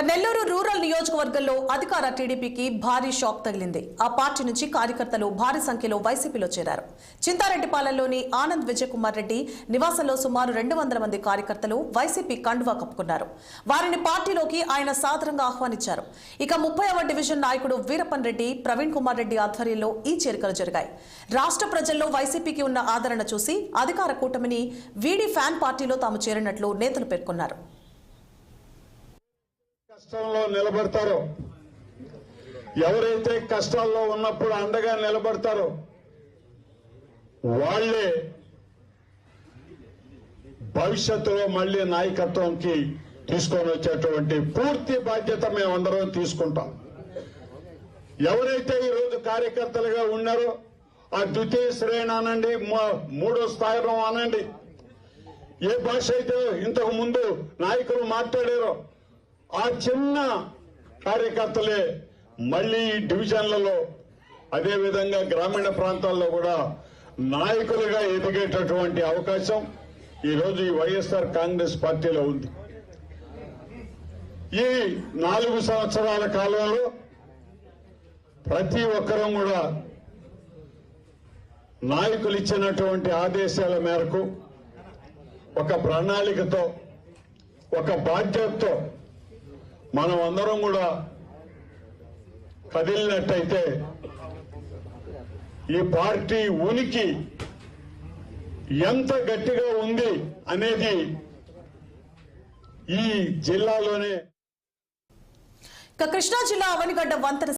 Nellore rural నియోజకవర్గంలో అధికార టీడీపీకి భారీ షాక్ తగిలింది. ఆ పార్టీ నుంచి కార్యకర్తలు భారీ సంఖ్యలో వైసీపీలో చేరారు. చింతారెడ్డిపాలెంలోని ఆనంద్ విజయకుమార్ రెడ్డి నివాసంలో సుమారు 200 మంది కార్యకర్తలు వైసీపీ కండువా కప్పుకున్నారు. వారిని పార్టీలోకి ఆయన సాదరంగా ఆహ్వానించారు. ఇక 30వ డివిజన్ నాయకుడు వీరప్పన్ రెడ్డి, ప్రవీణ్ కుమార్ రెడ్డి ఆధ్వర్యంలో ఈ చేరికలు జరిగాయి. రాష్ట్ర ప్రజల్లో వైసీపీకి ఉన్న ఆదరణ చూసి అధికార కూటమిని వీడి ఫ్యాన్ పార్టీలో తాము చేరినట్లు నేతలు పేర్కొన్నారు. కష్టంలో నిలబడతారో, ఎవరైతే కష్టాల్లో ఉన్నప్పుడు అండగా నిలబడతారో వాళ్లే భవిష్యత్తులో మళ్లీ నాయకత్వంకి తీసుకొని వచ్చేటువంటి పూర్తి బాధ్యత మేమందరం తీసుకుంటాం. ఎవరైతే ఈరోజు కార్యకర్తలుగా ఉన్నారో ఆ ద్వితీయ శ్రేణి అనండి, మూడో స్థాయిలో అనండి, ఏ భాష అయితే ఇంతకు ముందు నాయకులు మాట్లాడారో ఆ చిన్న కార్యకర్తలే మళ్లీ ఈ డివిజన్లలో అదేవిధంగా గ్రామీణ ప్రాంతాల్లో కూడా నాయకులుగా ఎదిగేటటువంటి అవకాశం ఈరోజు ఈ వైఎస్ఆర్ కాంగ్రెస్ పార్టీలో ఉంది. ఈ 4 సంవత్సరాల కాలంలో ప్రతి ఒక్కరూ కూడా నాయకులు ఇచ్చినటువంటి ఆదేశాల మేరకు ఒక ప్రణాళికతో, ఒక బాధ్యతతో మనం అందరం కూడా కదిలినట్టయితే ఈ పార్టీ ఉనికి ఎంత గట్టిగా ఉంది అనేది ఈ జిల్లాలోనే. కృష్ణా జిల్లా అవనిగడ్డ వంతెన